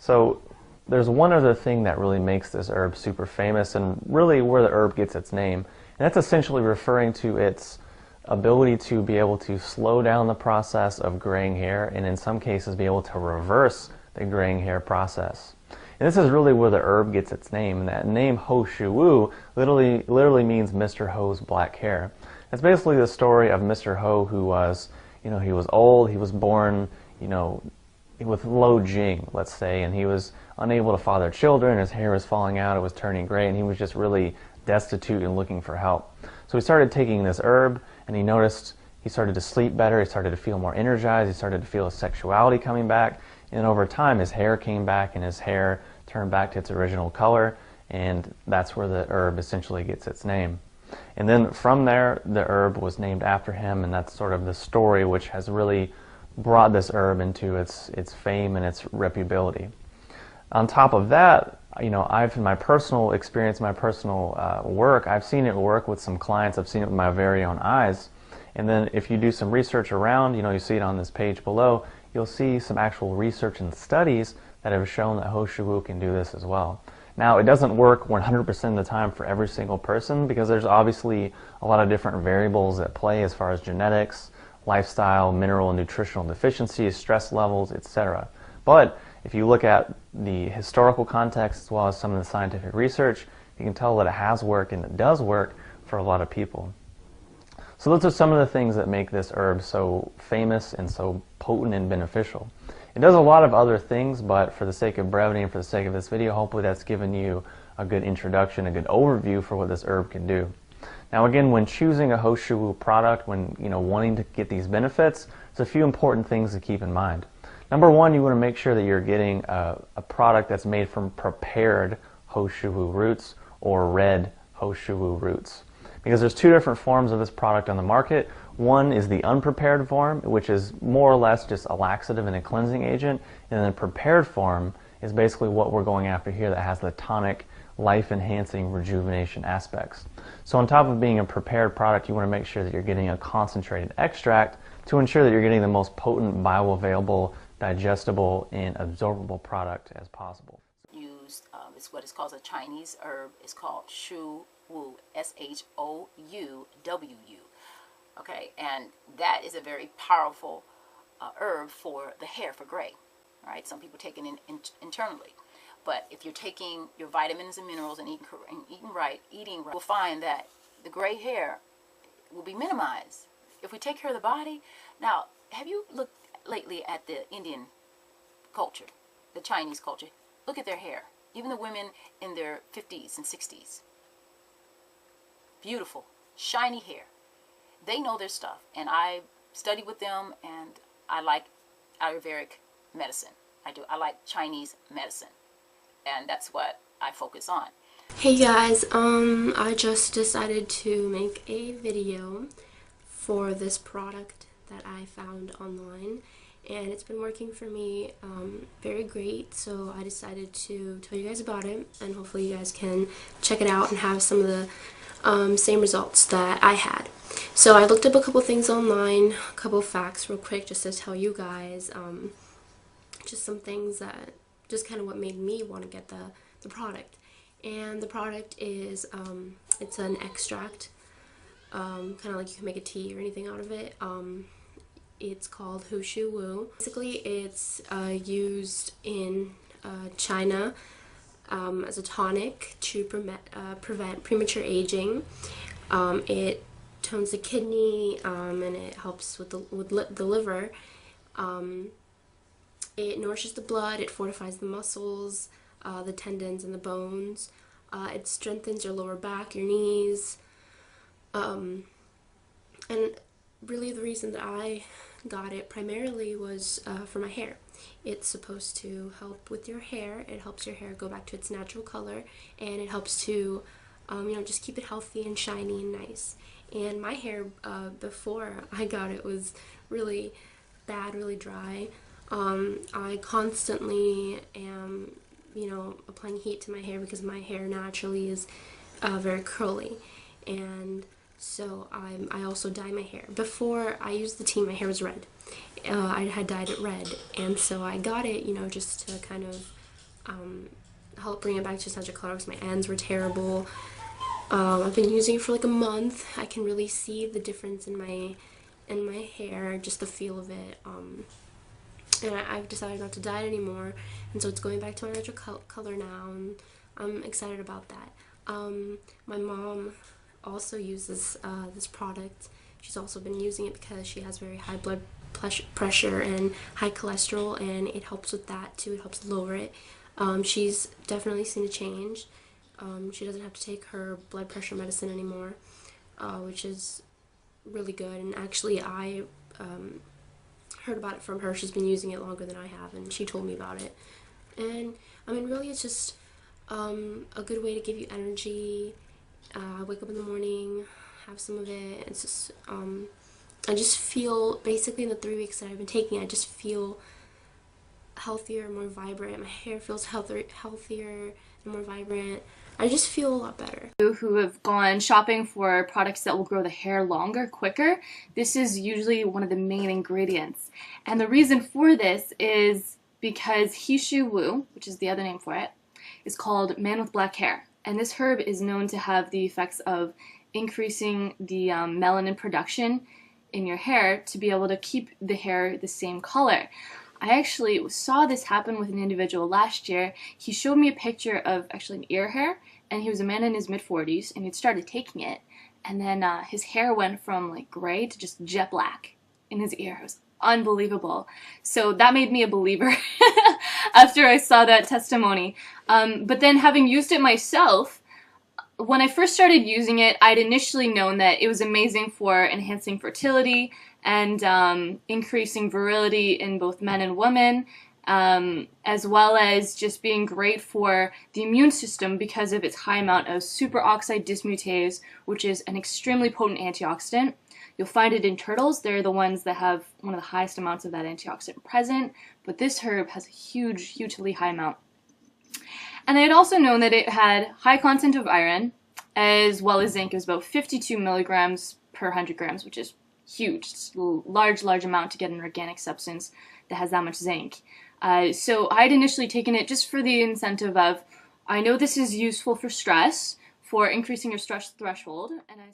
So there's one other thing that really makes this herb super famous and really where the herb gets its name, and that's essentially referring to its ability to be able to slow down the process of graying hair and in some cases be able to reverse the graying hair process. And this is really where the herb gets its name, and that name Shou literally means Mr. Ho's black hair. It's basically the story of Mr. Ho who was, he was old, he was born, with low jing, let's say, and he was unable to father children, his hair was falling out, it was turning gray, and he was just really destitute and looking for help. So he started taking this herb, and he noticed he started to sleep better, he started to feel more energized, he started to feel his sexuality coming back, and over time his hair came back and his hair turned back to its original color, and that's where the herb essentially gets its name. And then from there, the herb was named after him, and that's sort of the story which has really brought this herb into its fame and its reputability. On top of that, I've, in my personal experience, my personal work, I've seen it work with some clients, I've seen it with my very own eyes. And then if you do some research around, you see it on this page below, you'll see some actual research and studies that have shown that Shou can do this as well. Now, it doesn't work 100% of the time for every single person because there's obviously a lot of different variables at play as far as genetics, lifestyle, mineral and nutritional deficiencies, stress levels, etc. But if you look at the historical context as well as some of the scientific research, you can tell that it has worked and it does work for a lot of people. So those are some of the things that make this herb so famous and so potent and beneficial. It does a lot of other things, but for the sake of brevity and for the sake of this video, hopefully that's given you a good introduction, a good overview for what this herb can do. Now again, when choosing a Shou product, when wanting to get these benefits, there's a few important things to keep in mind. Number one, you want to make sure that you're getting a product that's made from prepared Shou roots or red Shou roots. Because there's two different forms of this product on the market. One is the unprepared form, which is more or less just a laxative and a cleansing agent, and then the prepared form is basically what we're going after here that has the tonic, life-enhancing rejuvenation aspects. So on top of being a prepared product, you want to make sure that you're getting a concentrated extract to ensure that you're getting the most potent, bioavailable, digestible, and absorbable product as possible. Used is what is called a Chinese herb. It's called Shou, Shouwu. Okay, and that is a very powerful herb for the hair, for gray. All right, some people take it internally. But if you're taking your vitamins and minerals and eating right, you'll find that the gray hair will be minimized if we take care of the body. Now, have you looked lately at the Indian culture, the Chinese culture? Look at their hair. Even the women in their 50s and 60s. Beautiful, shiny hair. They know their stuff, and I study with them, and I like Ayurvedic medicine. I like Chinese medicine. And that's what I focus on. Hey guys, I just decided to make a video for this product that I found online, and it's been working for me very great, so I decided to tell you guys about it, and hopefully you guys can check it out and have some of the same results that I had. So I looked up a couple things online, a couple facts real quick just to tell you guys just some things that just kind of what made me want to get the product. And the product is it's an extract, kind of like you can make a tea or anything out of it. It's called Shou. Basically, it's used in China as a tonic to prevent premature aging. It tones the kidney and it helps with the liver. It nourishes the blood, it fortifies the muscles, the tendons and the bones. It strengthens your lower back, your knees. And really the reason that I got it primarily was for my hair. It's supposed to help with your hair. It helps your hair go back to its natural color, and it helps to just keep it healthy and shiny and nice. And my hair before I got it was really bad, really dry. I constantly am, applying heat to my hair because my hair naturally is very curly, and so I also dye my hair. Before I used the tea, my hair was red. I had dyed it red, and so I got it, just to kind of help bring it back to such a color because my ends were terrible. I've been using it for like a month. I can really see the difference in my hair, just the feel of it. And I've decided not to dye it anymore, and so it's going back to my natural color now, and I'm excited about that. My mom also uses this product. She's also been using it because she has very high blood pressure and high cholesterol, and it helps with that too. It helps lower it. She's definitely seen a change. She doesn't have to take her blood pressure medicine anymore, which is really good. And actually, I heard about it from her. She's been using it longer than I have, and she told me about it. And I mean, really, it's just a good way to give you energy. Wake up in the morning, have some of it. It's just I just feel, basically in the 3 weeks that I've been taking it, I just feel healthier, more vibrant. My hair feels healthier and more vibrant. I just feel a lot better. Who have gone shopping for products that will grow the hair longer, quicker, this is usually one of the main ingredients. And the reason for this is because Shou, which is the other name for it, is called man with black hair. And this herb is known to have the effects of increasing the melanin production in your hair to be able to keep the hair the same color. I actually saw this happen with an individual last year. He showed me a picture of actually an ear hair, and he was a man in his mid-40s, and he'd started taking it, and then his hair went from like gray to just jet black in his ear. It was unbelievable. So that made me a believer after I saw that testimony. But then having used it myself, when I first started using it, I'd initially known that it was amazing for enhancing fertility and increasing virility in both men and women, as well as just being great for the immune system because of its high amount of superoxide dismutase, which is an extremely potent antioxidant. You'll find it in turtles. They're the ones that have one of the highest amounts of that antioxidant present, but this herb has a hugely high amount. And I had also known that it had high content of iron as well as zinc. It was about 52 milligrams per 100 grams, which is huge. It's a large amount to get an organic substance that has that much zinc. So I had initially taken it just for the incentive of, I know this is useful for stress, for increasing your stress threshold, and I